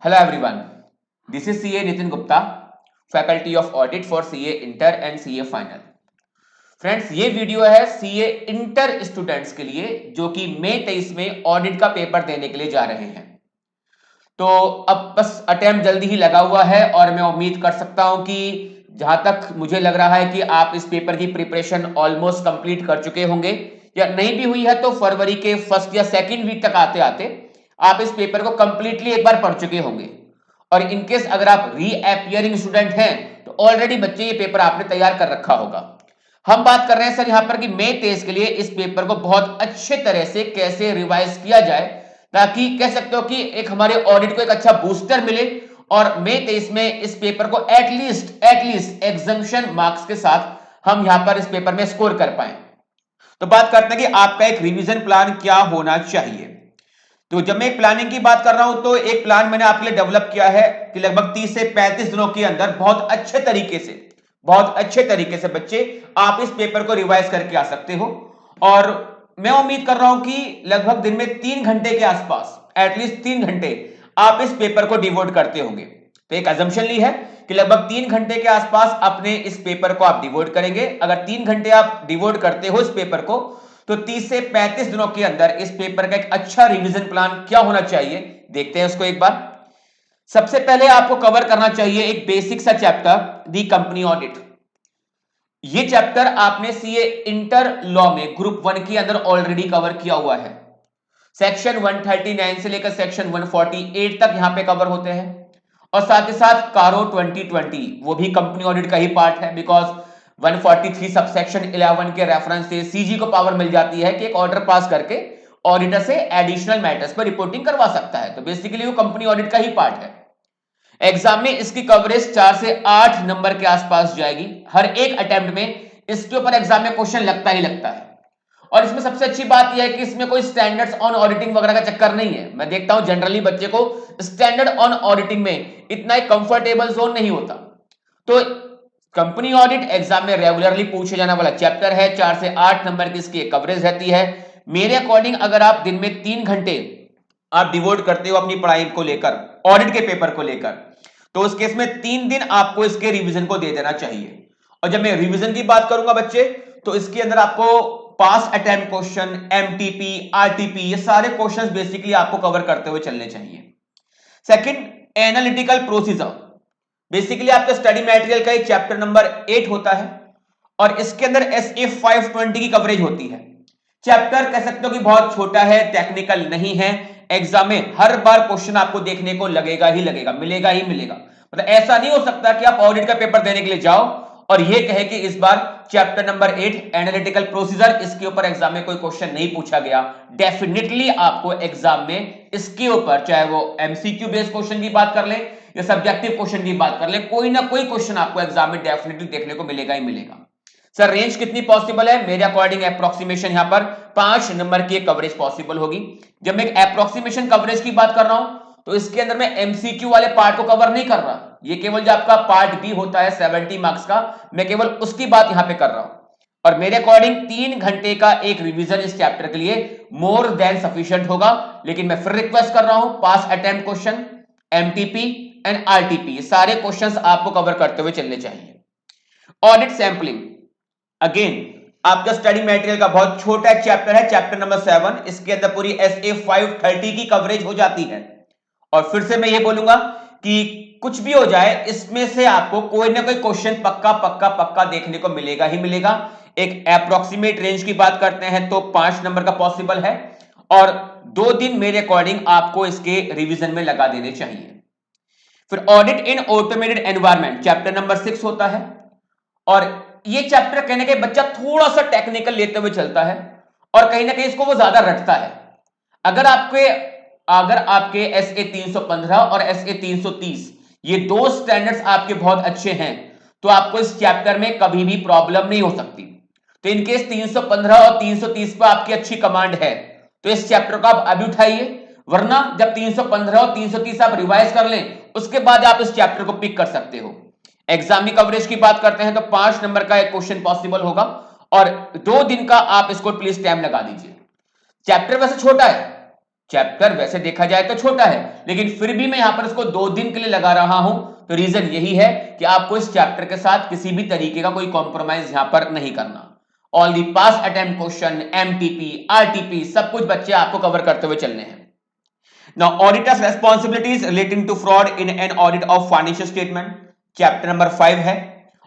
Hello everyone, this is CA Nitin Gupta, Faculty of Audit for CA Inter and CA Final. Friends ये video है CA inter students के लिए जो कि मई 23 में ऑडिट का पेपर देने के लिए जा रहे हैं। तो अब बस अटेम्प्ट जल्दी ही लगा हुआ है और मैं उम्मीद कर सकता हूं कि जहां तक मुझे लग रहा है कि आप इस पेपर की प्रिपरेशन ऑलमोस्ट कंप्लीट कर चुके होंगे, या नहीं भी हुई है तो फरवरी के फर्स्ट या सेकेंड वीक तक आते आते आप इस पेपर को कंप्लीटली एक बार पढ़ चुके होंगे। और इनकेस अगर आप रीअपियरिंग स्टूडेंट हैं तो ऑलरेडी बच्चे ये पेपर आपने तैयार कर रखा होगा। हम बात कर रहे हैं सर यहां पर कि मई 23 के लिए इस पेपर को बहुत अच्छे तरह से कैसे रिवाइज किया जाए, ताकि कह सकते हो कि एक हमारे ऑडिट को एक अच्छा बूस्टर मिले और मई 23 में इस पेपर को एटलीस्ट एग्जम्पशन मार्क्स के साथ हम यहां पर इस पेपर में स्कोर कर पाए। तो बात करते हैं कि आपका एक रिवीजन प्लान क्या होना चाहिए। तो जब मैं एक प्लानिंग की बात कर रहा हूं तो एक प्लान मैंने आपके लिए डेवलप किया है कि लगभग 30 से 35 दिनों के अंदर बहुत अच्छे तरीके से बच्चे आप इस पेपर को रिवाइज करके आ सकते हो। और मैं उम्मीद कर रहा हूं कि लगभग दिन में 3 घंटे के आसपास, एटलीस्ट 3 घंटे आप इस पेपर को डिवोट करते होंगे। तो एक अजम्पशन ली है कि लगभग 3 घंटे के आसपास अपने इस पेपर को आप डिवोट करेंगे। अगर 3 घंटे आप डिवोट करते हो इस पेपर को तो 30 से 35 दिनों के अंदर इस पेपर का एक अच्छा रिवीजन प्लान क्या होना चाहिए, देखते हैं उसको एक बार। सबसे पहले आपको कवर करना चाहिए एक बेसिक सा चैप्टर, दी कंपनी ऑडिट। ये चैप्टर आपने सीए इंटर लॉ में ग्रुप 1 के अंदर ऑलरेडी कवर किया हुआ है। सेक्शन 139 से लेकर सेक्शन 148 तक यहां पे कवर होते हैं। और साथ ही साथ कारो 2020 वो भी कंपनी ऑडिट का ही पार्ट है, बिकॉज 143 सबसेक्शन 11 के रेफरेंस से सीजी को पावर मिल जाती है कि एक ऑर्डर पास करके ऑडिटर से एडिशनल मैटर्स पर रिपोर्टिंग करवा सकता है। तो बेसिकली वो कंपनी ऑडिट का ही पार्ट है। एग्जाम में इसकी कवरेज 4 से 8 नंबर के आसपास जाएगी। हर एक अटेम्प्ट में इसके ऊपर एग्जाम में क्वेश्चन लगता ही लगता है। और इसमें सबसे अच्छी बात यह है कि इसमें कोई स्टैंडर्ड्स ऑन ऑडिटिंग वगैरह का चक्कर नहीं है। मैं देखता हूं जनरली बच्चे को स्टैंडर्ड ऑन ऑडिटिंग में इतना एक कंफर्टेबल जोन नहीं होता। तो कंपनी ऑडिट एग्जाम में रेगुलरली पूछे जाने वाला चैप्टर है। 4 से 8 नंबर की इसकी कवरेज रहती है। मेरे अकॉर्डिंग अगर आप दिन में 3 घंटे आप डिवोट करते हो अपनी पढ़ाई को लेकर, ऑडिट के पेपर को लेकर, तो उस केस में 3 दिन आपको इसके रिवीजन को दे देना चाहिए। और जब मैं रिवीजन की बात करूंगा बच्चे, तो इसके अंदर आपको पास अटेम्प्ट क्वेश्चन, एमटीपी, आरटीपी, ये सारे क्वेश्चंस बेसिकली आपको कवर करते हुए चलने चाहिए। Second, analytical procedure. बेसिकली आपका स्टडी मटेरियल का एक चैप्टर नंबर 8 होता है और इसके अंदर एसए 520 की कवरेज होती है। चैप्टर कह सकते हो कि बहुत छोटा है, टेक्निकल नहीं है। एग्जाम में हर बार क्वेश्चन आपको देखने को लगेगा ही लगेगा, मिलेगा ही मिलेगा। मतलब ऐसा नहीं हो सकता कि आप ऑडिट का पेपर देने के लिए जाओ और ये कहे कि इस बार चैप्टर नंबर 8 एनालिटिकल प्रोसीजर, इसके ऊपर एग्जाम में कोई क्वेश्चन नहीं पूछा गया। डेफिनेटली आपको एग्जाम में इसके ऊपर, चाहे वो एमसीक्यू बेस्ड क्वेश्चन की बात कर ले या सब्जेक्टिव क्वेश्चन की बात कर ले, कोई ना कोई क्वेश्चन आपको एग्जाम में डेफिनेटली देखने को मिलेगा ही मिलेगा। सर रेंज कितनी पॉसिबल है? मेरे अकॉर्डिंग एप्रोक्सीमेशन यहां पर 5 नंबर की कवरेज पॉसिबल होगी। जब मैं एप्रोक्सीमेशन कवरेज की बात कर रहा हूं तो इसके अंदर मैं एमसीक्यू वाले पार्ट को कवर नहीं कर रहा। ये केवल जो आपका पार्ट बी होता है 70 मार्क्स का, मैं केवल उसकी बात यहां पे कर रहा हूं। और मेरे अकॉर्डिंग 3 घंटे का एक रिवीजन इस चैप्टर के लिए मोर देन सफिशिएंट होगा। लेकिन मैं फिर रिक्वेस्ट कर रहा हूं, past attempt question, MTP and RTP, सारे क्वेश्चंस आपको कवर करते हुए चलने चाहिए। ऑडिट सैंपलिंग, अगेन आपका स्टडी मटेरियल का बहुत छोटा एक चैप्टर है, चैप्टर नंबर 7। इसके अंदर पूरी एसए 530 की कवरेज हो जाती है। और फिर से मैं ये बोलूंगा कि कुछ भी हो जाए, इसमें से आपको कोई ना कोई क्वेश्चन पक्का पक्का पक्का देखने को मिलेगा ही मिलेगा। एक अप्रोक्सीमेट रेंज की बात करते हैं तो 5 नंबर का पॉसिबल है और 2 दिन मेरे अकॉर्डिंग आपको इसके रिवीजन में लगा देने चाहिए। फिर audit in automated environment, chapter number 6 होता है। और ये चैप्टर कहने के बच्चा थोड़ा सा टेक्निकल लेते हुए चलता है और कहीं ना कहीं इसको वो ज्यादा रटता है। अगर आपके एसए 315 और एसए 330 ये दो स्टैंडर्ड्स आपके बहुत अच्छे हैं तो आपको इस चैप्टर में कभी भी प्रॉब्लम नहीं हो सकती। तो इनकेस 315 और 330 पर आपकी अच्छी कमांड है तो इस चैप्टर को आप अभी उठाइए, वरना जब 315 और 330 आप रिवाइज कर लें उसके बाद आप इस चैप्टर को पिक कर सकते हो। एग्जाम की कवरेज की बात करते हैं तो 5 नंबर का एक क्वेश्चन पॉसिबल होगा और 2 दिन का आप इसको प्लीज टाइम लगा दीजिए। चैप्टर वैसे छोटा है चैप्टर वैसे देखा जाए तो छोटा है, लेकिन फिर भी मैं यहां पर इसको 2 दिन के लिए लगा रहा हूं। तो रीजन यही है कि आपको इस चैप्टर के साथ किसी भी तरीके का कोई कॉम्प्रोमाइज यहां पर नहीं करना। All the pass attempt question, MTP, RTP, सब कुछ बच्चे आपको कवर करते हुए चलने हैं। Now, auditor's responsibilities relating to fraud in an audit of financial statement, chapter number 5 है।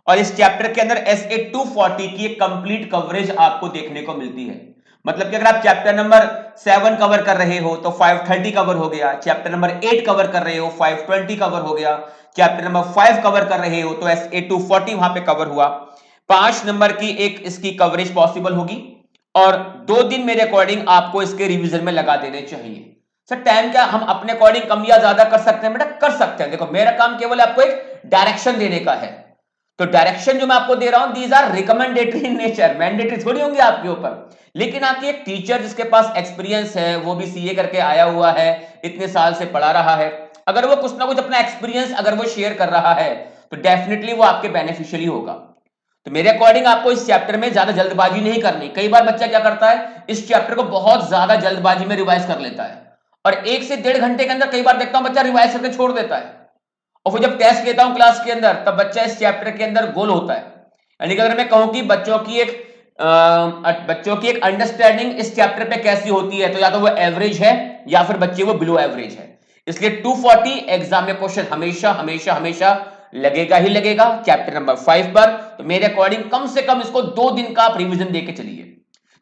और इस चैप्टर के अंदर SA 240 की एक कंप्लीट कवरेज आपको देखने को मिलती है। मतलब कि अगर आप चैप्टर नंबर 7 कवर कर रहे हो तो 530 कवर हो गया, चैप्टर नंबर 8 कवर कर रहे हो 520 कवर हो गया, चैप्टर नंबर 5 कवर कर रहे हो तो SA 240 वहां पे कवर हुआ। 5 नंबर की एक इसकी कवरेज पॉसिबल होगी और 2 दिन मेरे अकॉर्डिंग आपको इसके रिवीजन में लगा देने चाहिए। सर टाइम क्या हम अपने अकॉर्डिंग कम या ज्यादा कर सकते हैं? बेटा कर सकते हैं। देखो मेरा काम केवल आपको एक डायरेक्शन देने का है। तो डायरेक्शन जो मैं आपको दे रहा हूं these are recommendatory in nature, mandatory थोड़ी होंगे आपके ऊपर। लेकिन आपकी एक टीचर जिसके पास एक्सपीरियंस है, वो भी सीए करके आया हुआ है, इतने साल से पढ़ा रहा है, अगर वो कुछ ना कुछ अपना एक्सपीरियंस अगर वो शेयर कर रहा है तो डेफिनेटली वो आपके बेनिफिशियल होगा। तो मेरे अकॉर्डिंग आपको इस चैप्टर में ज्यादा जल्दबाजी नहीं करनी। कई बार बच्चा क्या करता है, इस चैप्टर को बहुत ज्यादा जल्दबाजी में रिवाइज कर लेता है और 1 से 1.5 घंटे के अंदर कई बार देखता हूं बच्चा रिवाइज करके छोड़ देता है। और फिर जब टेस्ट लेता हूं क्लास के अंदर तब बच्चा इस चैप्टर के अंदर गोल होता है। यानी कि अगर मैं कहूं कि बच्चों की एक अंडरस्टैंडिंग इस चैप्टर पे कैसी होती है, तो या तो वो एवरेज है या फिर बच्चे वो बिलो एवरेज है। इसलिए 240 एग्जाम में क्वेश्चन हमेशा हमेशा हमेशा लगेगा ही लगेगा चैप्टर नंबर 5 पर। तो मेरे अकॉर्डिंग कम से कम इसको 2 दिन का आप रिवीजन देके चलिए।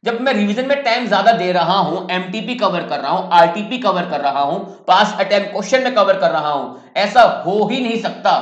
जब मैं रिवीजन में टाइम ज्यादा दे रहा हूं, एमटीपी कवर कर रहा हूं, आरटीपी कवर कर रहा हूं, पास अटेम्प्ट क्वेश्चन में कवर कर रहा हूं, ऐसा हो ही नहीं सकता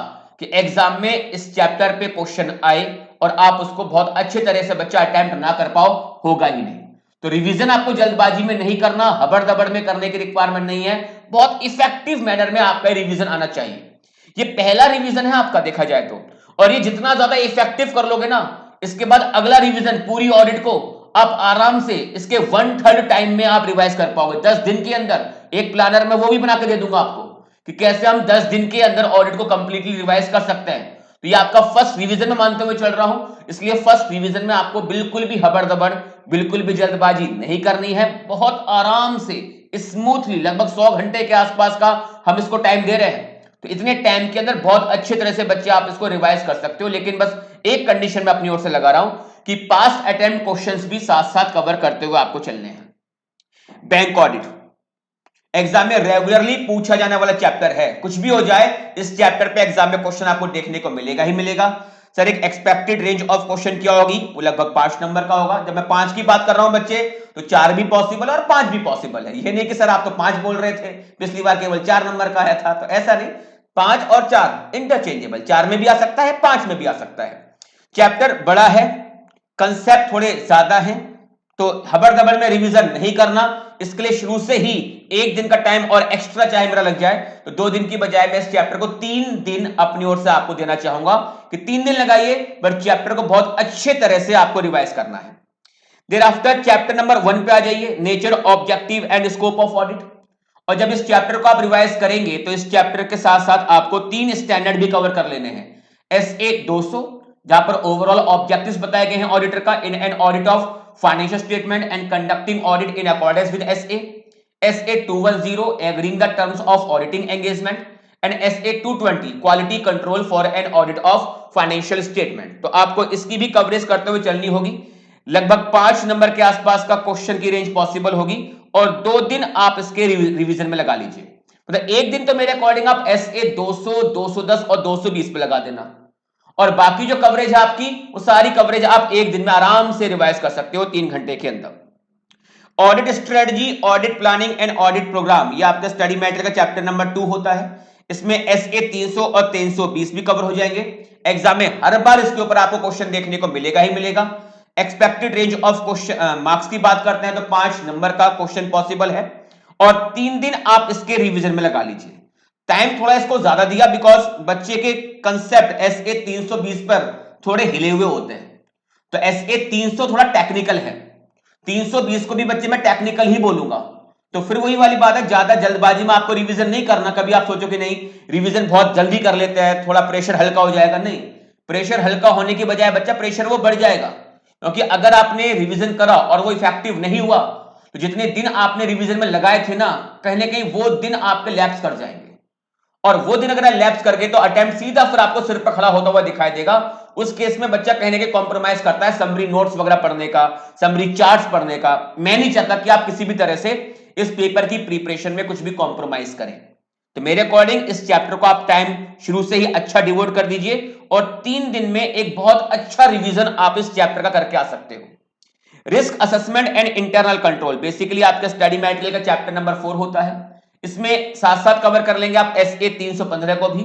कि एग्जाम में इस चैप्टर पे क्वेश्चन आए और आप उसको बहुत अच्छे तरह से बच्चा अटेम्प्ट ना कर पाओ, होगा ही नहीं। तो रिवीजन आपको जल्दबाजी में नहीं करना, हबड़-दबड़ में करने की रिक्वायरमेंट नहीं है। बहुत इफेक्टिव मैनर में आपका रिवीजन आना चाहिए। ये पहला रिवीजन है आपका देखा जाए तो, और ये जितना ज्यादा इफेक्टिव कर लोगे ना, इसके बाद अगला रिवीजन पूरी ऑडिट को आप आराम से इसके 1/3 टाइम में आप रिवाइज कर पाओगे 10 दिन के अंदर। एक प्लानर में वो भी बना के दे दूंगा आपको कि कैसे हम 10 दिन के अंदर ऑडिट को कंप्लीटली रिवाइज कर सकते हैं। तो ये आपका फर्स्ट रिवीजन में मानते हुए चल रहा हूं, इसलिए फर्स्ट रिवीजन में आपको बिल्कुल भी हबड़-दबड़, बिल्कुल भी जल्दबाजी नहीं करनी है। बहुत आराम से स्मूथली लगभग 100 घंटे के आसपास का हम इसको टाइम दे रहे हैं। तो इतने टाइम के अंदर बहुत अच्छे तरह से बच्चे आप इसको रिवाइज कर सकते हो। लेकिन बस एक कंडीशन में अपनी ओर से लगा रहा हूं कि पास्ट अटेम्प्ट क्वेश्चंस भी साथ साथ कवर करते हुए आपको चलने हैं। बैंक ऑडिट एग्जाम में रेगुलरली पूछा जाने वाला चैप्टर है। कुछ भी हो जाए इस चैप्टर पे एग्जाम में क्वेश्चन आपको देखने को मिलेगा ही मिलेगा। सर एक एक्सपेक्टेड रेंज ऑफ क्वेश्चन क्या होगी? वो लगभग 5 नंबर का होगा। जब मैं 5 की बात कर रहा हूं बच्चे, तो 4 भी पॉसिबल है और 5 भी पॉसिबल है। ये नहीं कि सर आप तो 5 बोल रहे थे, पिछली बार केवल 4 नंबर का आया था, तो ऐसा नहीं। 5 और 4 इंटरचेंजेबल, 4 में भी आ सकता है, 5 में भी आ सकता है। चैप्टर बड़ा है, कंसेप्ट थोड़े ज्यादा हैं, तो हबड़-दबड़ में रिवीजन नहीं करना। इसके लिए शुरू से ही 1 दिन का टाइम और एक्स्ट्रा चाहे मेरा लग जाए तो 2 दिन की बजाय मैं इस चैप्टर को 3 दिन अपनी ओर से आपको देना चाहूंगा कि 3 दिन लगाइए, पर चैप्टर को बहुत अच्छे तरह से आपको रिवाइज करना है। देयर आफ्टर चैप्टर नंबर 1 पे आ जाइए, nature, objective and scope of audit. और जब इस चैप्टर को आप रिवाइज करेंगे तो इस चैप्टर के साथ साथ आपको 3 स्टैंडर्ड भी कवर कर लेने हैं। SA 200 जहां पर ओवरऑल ऑब्जेक्टिव्स बताए गए हैं ऑडिटर का in an audit of financial statement and conducting audit in accordance with SA 210 agreeing the terms of auditing engagement and SA 220 quality control for an audit of financial statement. तो आपको इसकी भी coverage करते हुए चलनी होगी। लगभग 5 नंबर के आसपास का क्वेश्चन की रेंज पॉसिबल होगी और 2 दिन आप इसके रिवीजन में लगा लीजिए। मतलब एक दिन तो मेरे अकॉर्डिंग आप SA 200, 210 और 220 पे लगा देना, और बाकी जो कवरेज है आपकी वो सारी कवरेज आप एक दिन में आराम से रिवाइज कर सकते हो 3 घंटे के अंदर। Audit strategy, audit planning and audit program, ये आपका स्टडी मैटर का चैप्टर नंबर 2 होता है। इसमें SA 300 और 320 भी कवर हो जाएंगे। एग्जाम में हर बार इसके ऊपर आपको क्वेश्चन देखने को मिलेगा ही मिलेगा। Expected range of question marks की बात करते हैं तो 5 नंबर का क्वेश्चन पॉसिबल है और 3 दिन आप इसके रिवीजन में लगा लीजिए। टाइम थोड़ा इसको ज्यादा दिया बिकॉज बच्चे के कंसेप्ट SA 320 पर थोड़े हिले हुए होते हैं। तो SA 300 थोड़ा टेक्निकल है, 320 को भी बच्चे मैं टेक्निकल ही बोलूंगा। तो फिर वही वाली बात है, ज्यादा जल्दबाजी में आपको रिवीजन नहीं करना। कभी आप सोचो कि नहीं रिवीजन बहुत जल्दी कर लेते हैं, थोड़ा प्रेशर हल्का हो जाएगा। नहीं, प्रेशर हल्का होने की बजाय बच्चा प्रेशर वो बढ़ जाएगा, क्योंकि अगर आपने रिवीजन करा और वो इफेक्टिव नहीं हुआ तो जितने दिन आपने रिवीजन में लगाए थे ना, कहीं ना कहीं वो दिन आपके लैप्स कर जाएंगे, और वो दिन अगर लैप्स कर गए तो अटेम्प्ट सीधा फिर आपको सिर पर खड़ा होता हुआ दिखाई देगा। उस केस में बच्चा कहीं ना कहीं कॉम्प्रोमाइज करता है समरी नोट्स वगैरह पढ़ने का, समरी चार्ट्स पढ़ने का। मैं नहीं चाहता कि आप किसी भी तरह से इस पेपर की प्रिपरेशन में कुछ भी कॉम्प्रोमाइज करें। तो मेरे अकॉर्डिंग इस चैप्टर को आप टाइम शुरू से ही अच्छा डिवोट कर दीजिए, और 3 दिन में एक बहुत अच्छा रिवीजन आप इस चैप्टर का करके आ सकते हो। Risk assessment and internal control basically आपका स्टडी मटेरियल का चैप्टर नंबर 4 होता है। इसमें साथ साथ कवर कर लेंगे आप एसए 315 को भी।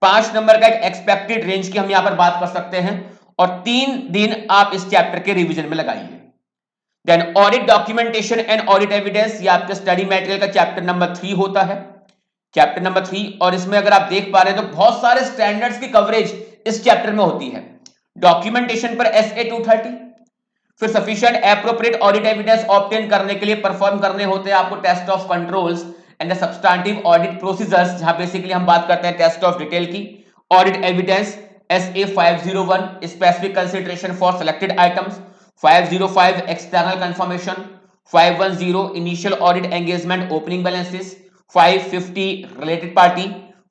5 नंबर का एक एक्सपेक्टेड रेंज की हम यहां पर बात कर सकते हैं, और 3 दिन आप इस चैप्टर के रिवीजन में लगाइए। Then audit documentation and audit evidence, ये आपके स्टडी मटेरियल का चैप्टर नंबर 3 होता है, चैप्टर नंबर 3। और इसमें अगर आप देख पा रहे हैं तो बहुत सारे स्टैंडर्ड्स की कवरेज इस चैप्टर में होती है। डॉक्यूमेंटेशन पर एसए 230, फिर sufficient appropriate audit evidence obtain करने के लिए परफॉर्म करने होते हैं आपको test of controls and the substantive audit procedures, जहां बेसिकली हम बात करते हैं टेस्ट ऑफ डिटेल की। Audit evidence SA 501 specific consideration for selected items, 505 external confirmation, 510 initial audit engagement opening balances, 550 related party,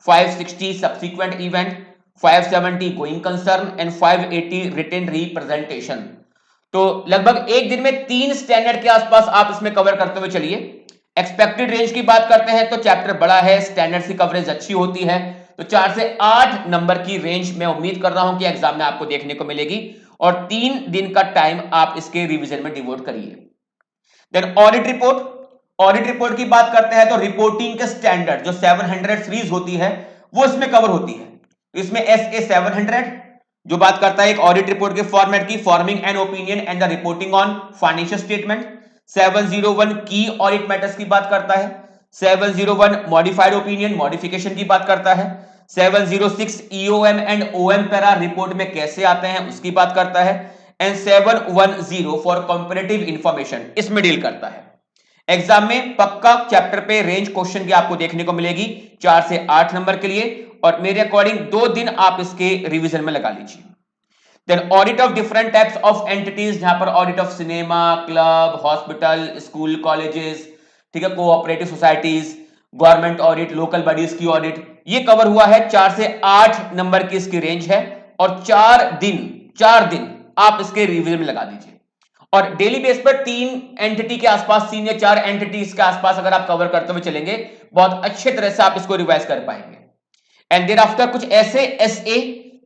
560 subsequent event, 570 going concern and 580 written representation. तो लगभग एक दिन में 3 स्टैंडर्ड के आसपास आप इसमें कवर करते हुए चलिए। एक्सपेक्टेड रेंज की बात करते हैं तो चैप्टर बड़ा है, स्टैंडर्ड की कवरेज अच्छी होती है, तो 4 से 8 नंबर की रेंज मैं उम्मीद कर रहा हूं कि एग्जाम में आपको देखने को मिलेगी, और 3 दिन का टाइम आप इसके रिवीजन में डिवोट करिए। Then audit report, audit report की बात करते हैं तो रिपोर्टिंग के स्टैंडर्ड जो 700 सीरीज होती है वो इसमें कवर होती है। तो इसमें एसए 700 जो बात करता है एक ऑडिट रिपोर्ट के फॉर्मेट की, forming an opinion and the reporting on financial statement. 701 की ऑडिट मैटर्स की बात करता है। 701 मॉडिफाइड ओपिनियन मॉडिफिकेशन की बात करता है। 706 EOM and OM para report में कैसे आते हैं उसकी बात करता है। एंड 710 फॉर कंपैरेटिव इंफॉर्मेशन इसमें डील करता है। एग्जाम में पक्का चैप्टर पे रेंज क्वेश्चन की आपको देखने को मिलेगी 4 से 8 नंबर के लिए, और मेरे अकॉर्डिंग 2 दिन आप इसके रिवीजन में लगा लीजिए। Then audit of different types of entities, जहां पर audit of cinema, club, hospital, school, colleges, ठीक है, cooperative societies, government audit, local bodies की ऑडिट, ये कवर हुआ है। 4 से 8 नंबर की इसकी रेंज है, और 4 दिन आप इसके रिवीजन में लगा दीजिए। और डेली बेस पर 3 एंटिटी के आसपास, 3 या 4 एंटिटीज के आसपास अगर आप कवर करते हुए चलेंगे, बहुत अच्छे तरह से आप इसको रिवाइज कर पाएंगे। एंड देयर आफ्टर कुछ ऐसे एसए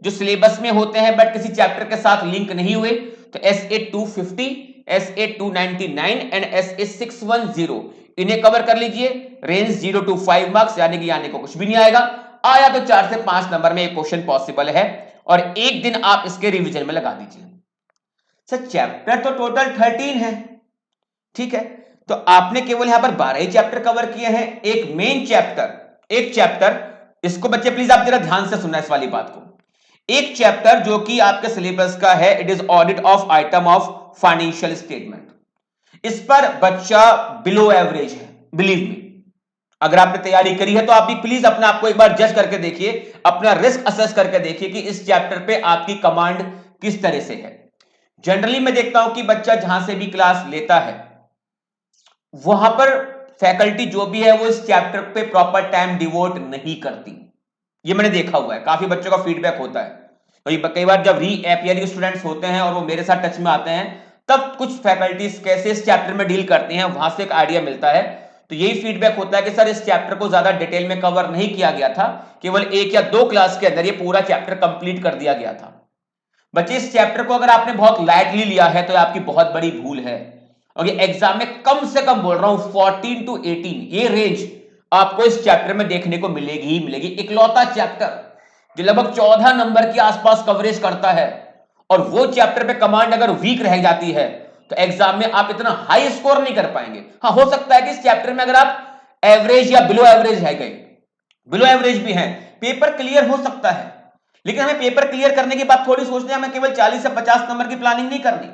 जो सिलेबस में होते हैं बट किसी चैप्टर के साथ लिंक नहीं हुए, तो एसए 250, एसए 299 एंड एसए 610 इन्हें कवर कर लीजिए। रेंज 0 to 5 मार्क्स, यानी कि आने को कुछ भी नहीं आएगा, आया तो 4 से 5 नंबर में एक क्वेश्चन पॉसिबल है, और एक दिन आप इसके रिवीजन में लगा दीजिए। सर चैप्टर तो टोटल 13 है, ठीक है, तो आपने केवल यहां पर 12 ही चैप्टर कवर किए हैं। एक मेन चैप्टर, एक चैप्टर, इसको बच्चे प्लीज आप जरा ध्यान से सुनना इस वाली बात को। एक चैप्टर जो कि आपके सिलेबस का है, it is audit of item of financial statement. इस पर बच्चा बिलो एवरेज है, बिलीव मी। अगर आपने तैयारी करी है तो आप भी प्लीज अपने आप को एक बार जज करके देखिए, अपना रिस्क असेस करके देखिए कि इस चैप्टर पे आपकी कमांड किस तरह से है। जनरली मैं देखता हूं कि बच्चा जहां से भी क्लास लेता है वहां पर फैकल्टी जो भी है वो इस चैप्टर पे प्रॉपर टाइम डिवोट नहीं करती। ये मैंने देखा हुआ है, काफी बच्चों का फीडबैक होता है। तो कई बार जब री एपीआर स्टूडेंट्स होते हैं और वो मेरे साथ टच में आते हैं, तब कुछ फैकल्टीज कैसे इस चैप्टर में डील करती हैं वहां से एक आइडिया मिलता है। तो यही फीडबैक होता है कि सर इस चैप्टर को ज्यादा डिटेल में कवर नहीं किया गया था, केवल 1 या 2 क्लास के अंदर ये पूरा चैप्टर कंप्लीट कर दिया गया था। बच्चे इस चैप्टर को अगर आपने बहुत लाइटली लिया है तो आपकी बहुत बड़ी भूल है। और ये एग्जाम में कम से कम बोल रहा हूं 14 to 18 ये रेंज आपको इस चैप्टर में देखने को मिलेगी ही मिलेगी। इकलौता चैप्टर जो लगभग 14 नंबर के आसपास कवरेज करता है, और वो चैप्टर पे कमांड अगर वीक रह जाती है तो एग्जाम में आप इतना हाई स्कोर नहीं कर पाएंगे। हाँ, हो सकता है कि इस चैप्टर में अगर आप एवरेज या बिलो एवरेज है गए, बिलो एवरेज भी हैं, पेपर क्लियर हो सकता है, लेकिन हमें पेपर क्लियर करने की बात थोड़ी सोचनी है, हमें केवल 40 से 50 नंबर की प्लानिंग नहीं करनी।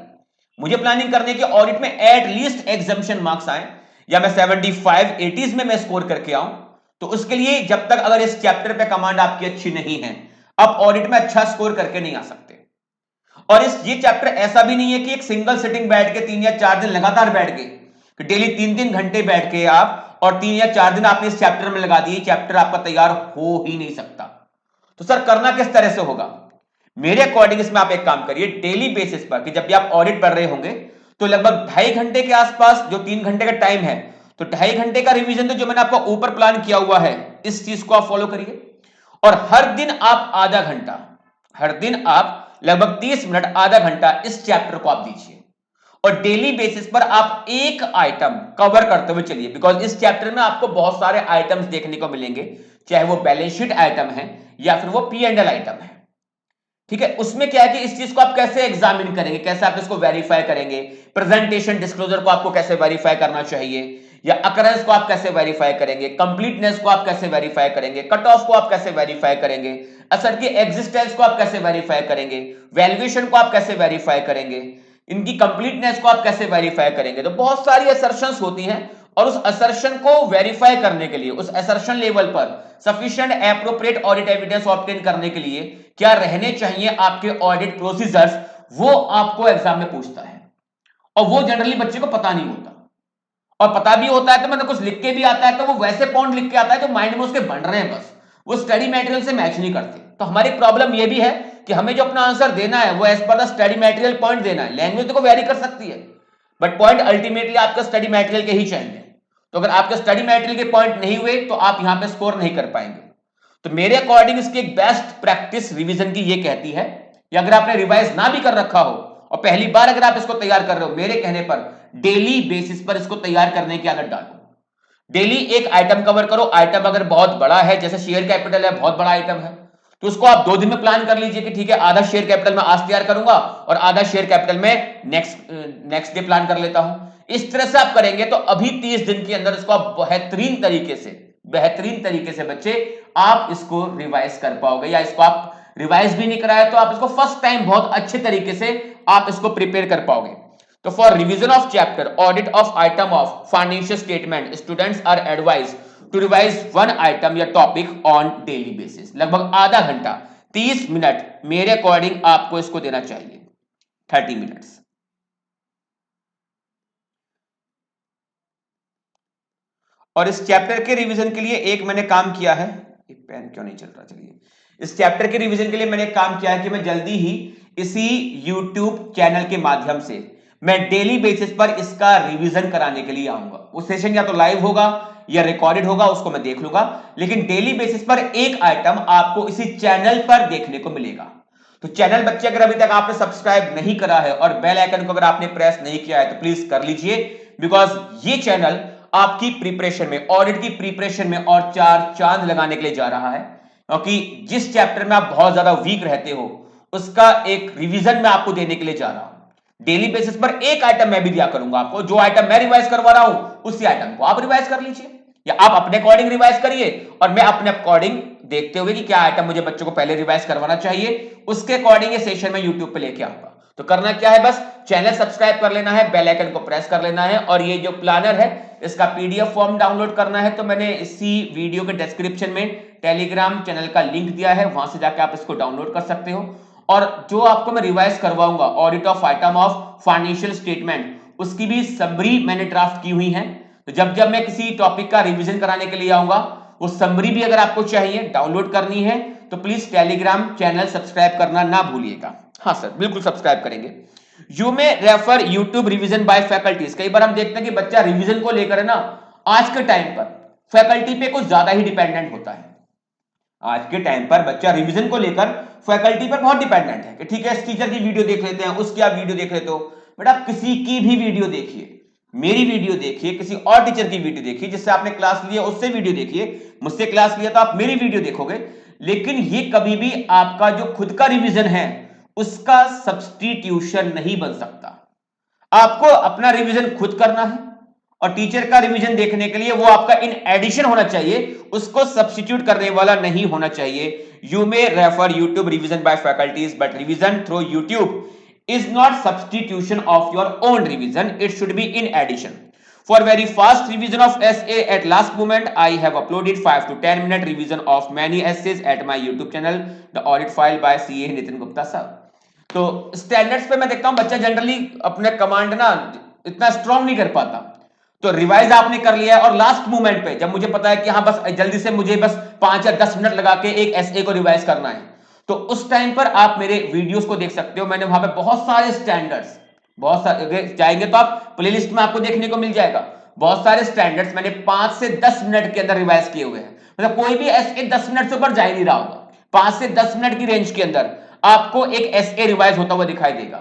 मुझे प्लानिंग करने की ऑडिट में एट लीस्ट एग्जामिशन मार्क्स आए, या मैं 75 80s में मैं स्कोर करके आऊं। तो उसके लिए जब तक अगर इस चैप्टर पे कमांड आपकी अच्छी नहीं है, आप ऑडिट में अच्छा स्कोर करके नहीं आ सकते। और ये चैप्टर ऐसा भी नहीं है कि एक सिंगल सिटिंग बैठ के 3 या 4 दिन लगातार बैठ गए, कि डेली 3-3 घंटे बैठ के आप और 3 या 4 दिन आपने इस चैप्टर में लगा दिए, चैप्टर आपका तैयार हो ही नहीं सकता। तो सर करना किस तरह से होगा? मेरे अकॉर्डिंग इसमें आप एक काम करिए, डेली बेसिस पर कि जब भी आप ऑडिट पढ़ रहे होंगे तो लगभग 2.5 घंटे के आसपास, जो 3 घंटे का टाइम है, तो 2.5 घंटे का रिवीजन तो जो मैंने आपको ऊपर प्लान किया हुआ है, इस चीज को आप फॉलो करिए। और हर दिन आप आधा घंटा, हर दिन आप लगभग 30 मिनट, आधा घंटा इस चैप्टर को आप दीजिए और डेली बेसिस पर आप एक आइटम कवर करते हुए चलिए, बिकॉज इस चैप्टर में आपको बहुत सारे आइटम्स देखने को मिलेंगे, चाहे वो बैलेंस शीट आइटम है या फिर वो P&L आइटम है। ठीक है, उसमें क्या है कि इस चीज को आप कैसे एग्जामिन करेंगे, कैसे आप इसको वेरीफाई करेंगे, प्रेजेंटेशन डिस्क्लोजर को आपको कैसे वेरीफाई करना चाहिए, या अकरेंस को आप कैसे वेरीफाई करेंगे, कंप्लीटनेस को आप कैसे वेरीफाई करेंगे, कट ऑफ को आप कैसे वेरीफाई करेंगे, असर की एग्जिस्टेंस को आप कैसे वेरीफाई करेंगे, वैल्यूएशन को आप कैसे वेरीफाई करेंगे, इनकी कंप्लीटनेस को आप कैसे वेरीफाई करेंगे। तो बहुत सारी असर्शंस होती हैं और उस असर्शन को वेरीफाई करने के लिए, उस असर्शन लेवल पर sufficient appropriate audit evidence obtain करने के लिए क्या रहने चाहिए आपके ऑडिट प्रोसीजर्स, वो आपको एग्जाम में पूछता है और वो जनरली बच्चे को पता नहीं होता, और पता भी होता है तो मतलब कुछ लिख के भी आता है तो वो वैसे पॉइंट लिख के आता है जो माइंड में उसके बन रहे हैं, बस वो स्टडी मटेरियल से मैच नहीं करते। तो हमारी प्रॉब्लम ये भी है कि हमें जो अपना आंसर देना है वो as per the study material point देना है। लैंग्वेज तो वेरी कर सकती है बट पॉइंट अल्टीमेटली आपका स्टडी मटेरियल के ही चाहिए। तो अगर आपके स्टडी मटेरियल के पॉइंट नहीं हुए तो आप यहां पे स्कोर नहीं कर पाएंगे। तो मेरे अकॉर्डिंग इसकी एक बेस्ट प्रैक्टिस रिवीजन की ये कहती है कि अगर आपने रिवाइज ना भी कर रखा हो और पहली बार अगर आप इसको तैयार कर रहे हो, मेरे कहने पर डेली बेसिस पर इसको तैयार करने की आदत डालो। डेली एक आइटम कवर करो। आइटम अगर बहुत बड़ा है, जैसे शेयर कैपिटल है, बहुत बड़ा आइटम है, तो उसको आप 2 दिन में प्लान कर लीजिए कि ठीक है आधा शेयर कैपिटल मैं आज तैयार करूंगा और आधा शेयर कैपिटल में नेक्स्ट डे प्लान कर लेता हूं। इस तरह से आप करेंगे तो अभी 30 दिन के अंदर इसको आप बेहतरीन तरीके से बच्चे आप इसको रिवाइज कर पाओगे, या इसको आप रिवाइज भी नहीं कराए तो आप इसको फर्स्ट टाइम बहुत अच्छे तरीके से आप इसको प्रिपेयर कर पाओगे। तो for revision of chapter audit of item of financial statement, students are advise to revise one item या टॉपिक ऑन डेली बेसिस। लगभग आधा घंटा, 30 मिनट मेरे अकॉर्डिंग आपको इसको देना चाहिए, 30 मिनट्स। और इस चैप्टर के रिवीजन के लिए एक मैंने काम किया है, ये पेन क्यों नहीं चल रहा, चलिए। इस चैप्टर के रिवीजन के लिए मैंने एक काम किया है कि मैं जल्दी ही इसी YouTube चैनल के माध्यम से मैं डेली बेसिस पर इसका रिवीजन कराने के लिए आऊंगा। वो सेशन या तो लाइव होगा या रिकॉर्डेड होगा, उसको मैं देख लूंगा, लेकिन डेली बेसिस पर एक आइटम आपको इसी चैनल पर देखने को मिलेगा। तो चैनल बच्चे अगर अभी तक आपने सब्सक्राइब नहीं करा है और बेल आइकन को अगर आपने प्रेस नहीं किया है तो प्लीज कर लीजिए, बिकॉज ये चैनल आपकी प्रिपरेशन में, ऑडिट की प्रिपरेशन में और 4 चांद लगाने के लिए जा रहा है। क्योंकि जिस चैप्टर में आप बहुत ज्यादा वीक रहते हो उसका एक रिवीजन मैं आपको देने के लिए जा रहा हूं। डेली बेसिस पर एक आइटम मैं भी दिया करूंगा आपको, जो आइटम मैं रिवाइज करवा रहा हूं उसी आइटम को आप रिवाइज कर लीजिए, या आप अपने अकॉर्डिंग रिवाइज करिए और मैं अपने अकॉर्डिंग देखते हुए कि क्या आइटम मुझे बच्चों को पहले रिवाइज करवाना चाहिए उसके अकॉर्डिंग ये सेशन में यूट्यूब पे लेके आऊंगा। तो करना क्या है, बस चैनल सब्सक्राइब कर लेना है, बेल आइकन को प्रेस कर लेना है, और ये जो प्लानर है इसका पीडीएफ फॉर्म डाउनलोड करना है तो मैंने इसी वीडियो के डिस्क्रिप्शन में टेलीग्राम चैनल का लिंक दिया है, वहां से जाकर आप इसको डाउनलोड कर सकते हो। और जो आपको मैं रिवाइज करवाऊंगा audit of item of financial statement, उसकी भी समरी मैंने ड्राफ्ट की हुई है। तो जब जब मैं किसी टॉपिक का रिवीजन कराने के लिए आऊंगा, वो समरी भी अगर आपको चाहिए, डाउनलोड करनी है, तो प्लीज टेलीग्राम चैनल सब्सक्राइब करना ना भूलिएगा। हाँ सर, बिल्कुल सब्सक्राइब करेंगे। You may refer YouTube revision by faculties. कई बार हम देखते हैं कि बच्चा रिवीजन को लेकर है ना, आज के टाइम पर फैकल्टी पे कुछ ज्यादा ही डिपेंडेंट होता है। आज के टाइम पर बच्चा रिवीजन को लेकर फैकल्टी पर बहुत डिपेंडेंट है कि ठीक है इस टीचर की वीडियो देख लेते हैं, उसकी आप वीडियो देख लेते हो। बेटा किसी की भी वीडियो देखिए, मेरी वीडियो देखिए, किसी और टीचर की वीडियो देखिए जिससे आपने क्लास लिया उससे वीडियो देखिए, मुझसे क्लास लिया तो आप मेरी वीडियो देखोगे, लेकिन ये कभी भी आपका जो खुद का रिवीजन है उसका सब्स्टिट्यूशन नहीं बन सकता। आपको अपना रिवीजन खुद करना है और टीचर का रिवीजन देखने के लिए वो आपका इन एडिशन होना चाहिए, उसको सब्स्टिट्यूट करने वाला नहीं होना चाहिए। You may refer YouTube revision by faculties but revision through YouTube is not substitution of your own revision, it should be in addition. For very fast revision of SA at last moment, I have uploaded 5 to 10 minute revision of many essays at my YouTube channel, the audit file by CA Nitin Gupta sir. तो standards पे मैं देखता हूं बच्चा generally अपने command ना इतना strong नहीं कर पाता, तो रिवाइज आपने कर लिया है और लास्ट मोमेंट पे जब मुझे पता है कि हाँ बस जल्दी से मुझे बस 5 या 10 मिनट लगा के एक एसए को रिवाइज करना है, तो उस टाइम पर आप मेरे वीडियोस को देख सकते हो। मैंने वहां पे बहुत सारे स्टैंडर्ड्स, बहुत सारे जाएंगे तो आप प्लेलिस्ट में आपको देखने को मिल जाएगा, बहुत सारे स्टैंडर्ड्स मैंने 5 से 10 मिनट के अंदर रिवाइज किए हुए हैं। मतलब कोई भी एसए 10 मिनट से ऊपर जा ही नहीं रहा होगा, 5 से 10 मिनट की रेंज के अंदर आपको एक एसए रिवाइज होता हुआ दिखाई देगा।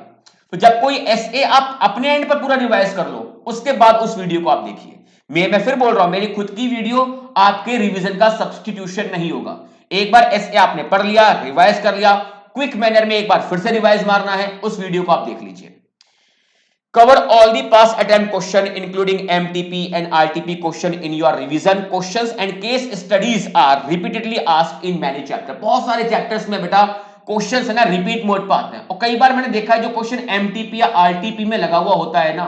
तो जब कोई एसए आप अपने एंड पर पूरा रिवाइज कर लो, उसके बाद उस वीडियो को आप देखिए। मैं फिर बोल रहा हूं, मेरी खुद की वीडियो आपके रिवीजन का सब्स्टिट्यूशन नहीं होगा। एक बार एसए आपने पढ़ लिया, रिवाइज कर लिया, क्विक मैनर में एक बार फिर से रिवाइज मारना है, उस वीडियो को आप देख लीजिए। Cover all the past attempt question including MTP and RTP question in your revision. Questions and case studies are repeatedly asked in many chapters. बहुत सारे चैप्टर्स में बेटा क्वेश्चंस है ना रिपीट मोड पर आते हैं, और कई बार मैंने देखा है जो क्वेश्चन एमटीपी या आरटीपी में लगा हुआ होता है ना,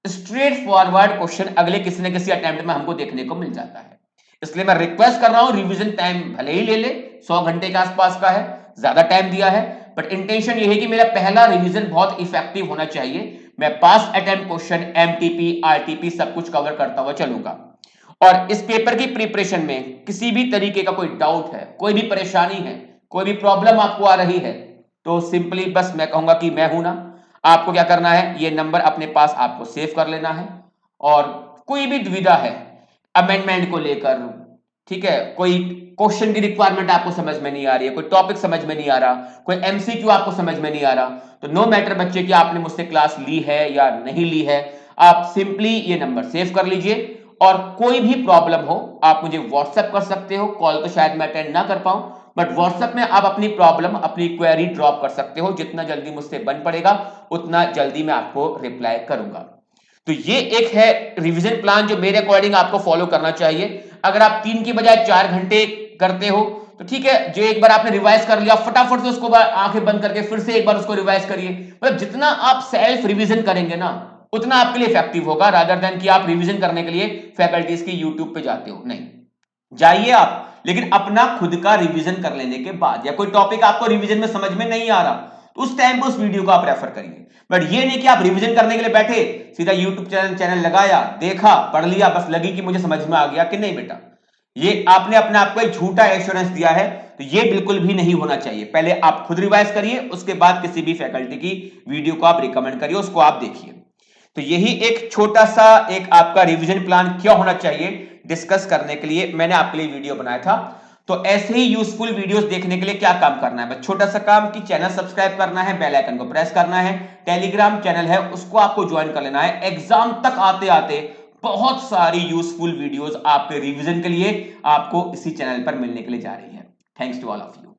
स्ट्रेट फॉरवर्ड क्वेश्चन अगले किसी न किसी अटेम्प्ट में हमको देखने को मिल जाता है। इसलिए मैं रिक्वेस्ट कर रहा हूं, रिवीजन टाइम भले ही ले ले, 100 घंटे के आसपास का है, ज्यादा टाइम दिया है, बट इंटेंशन ये है कि मेरा पहला रिवीजन बहुत इफेक्टिव होना चाहिए। मैं पास अटेम्प्ट क्वेश्चन, एमटीपी, आरटीपी सब कुछ कवर करता हुआ चलूंगा। और इस पेपर की प्रिपरेशन में किसी भी तरीके का कोई डाउट है, कोई भी परेशानी है, कोई भी प्रॉब्लम आपको आ रही है, तो सिंपली बस मैं कहूंगा कि मैं हूं ना। आपको क्या करना है, ये नंबर अपने पास आपको सेव कर लेना है, और कोई भी दुविधा है अमेंडमेंट को लेकर, ठीक है, कोई क्वेश्चन की रिक्वायरमेंट आपको समझ में नहीं आ रही है, कोई टॉपिक समझ में नहीं आ रहा, कोई एमसीक्यू आपको समझ में नहीं आ रहा, तो नो मैटर बच्चे कि आपने मुझसे क्लास ली है या नहीं ली है, आप सिंपली ये नंबर सेव कर लीजिए। और कोई भी प्रॉब्लम हो आप मुझे व्हाट्सएप कर सकते हो, कॉल तो शायद मैं अटेंड ना कर पाऊं, बट व्हाट्सएप में आप अपनी प्रॉब्लम, अपनी क्वेरी ड्रॉप कर सकते हो। जितना जल्दी मुझसे बन पड़ेगा उतना जल्दी मैं आपको रिप्लाई करूंगा। तो ये एक है रिवीजन प्लान जो मेरे अकॉर्डिंग आपको फॉलो करना चाहिए। अगर आप 3 की बजाय 4 घंटे करते हो तो ठीक है, जो एक बार आपने रिवाइज कर लिया फटाफट से उसको आंखें बंद करके फिर से एक बार उसको रिवाइज करिए। मतलब जितना आप सेल्फ रिवीजन करेंगे ना उतना आपके लिए इफेक्टिव होगा, रादर देन कि आप रिवीजन करने के लिए फैकल्टीज की यूट्यूब पे जाते हो। नहीं, जाइए आप, लेकिन अपना खुद का रिवीजन कर लेने के बाद, या कोई टॉपिक आपको रिवीजन में समझ में नहीं आ रहा तो उस टाइम पे उस वीडियो को आप रेफर करिए। बट ये नहीं कि आप रिवीजन करने के लिए बैठे, सीधा यूट्यूब चैनल लगाया, देखा, पढ़ लिया, बस लगी कि मुझे समझ में आ गया, कि नहीं बेटा, ये आपने अपने आप को एक झूठा एश्योरेंस दिया है। तो ये बिल्कुल भी नहीं होना चाहिए। पहले आप खुद रिवाइज करिए, उसके बाद किसी भी फैकल्टी की वीडियो को आप रिकमेंड करिए, उसको आप देखिए। तो यही एक छोटा सा एक आपका रिवीजन प्लान क्या होना चाहिए डिस्कस करने के लिए मैंने आपके लिए वीडियो बनाया था। तो ऐसे ही यूजफुल वीडियोस देखने के लिए क्या काम करना है, बस छोटा सा काम कि चैनल सब्सक्राइब करना है, बेल आइकन को प्रेस करना है, टेलीग्राम चैनल है उसको आपको ज्वाइन कर लेना है। एग्जाम तक आते आते बहुत सारी यूजफुल वीडियोस आपके रिवीजन के लिए आपको इसी चैनल पर मिलने के लिए जा रही है। Thanks to all of you.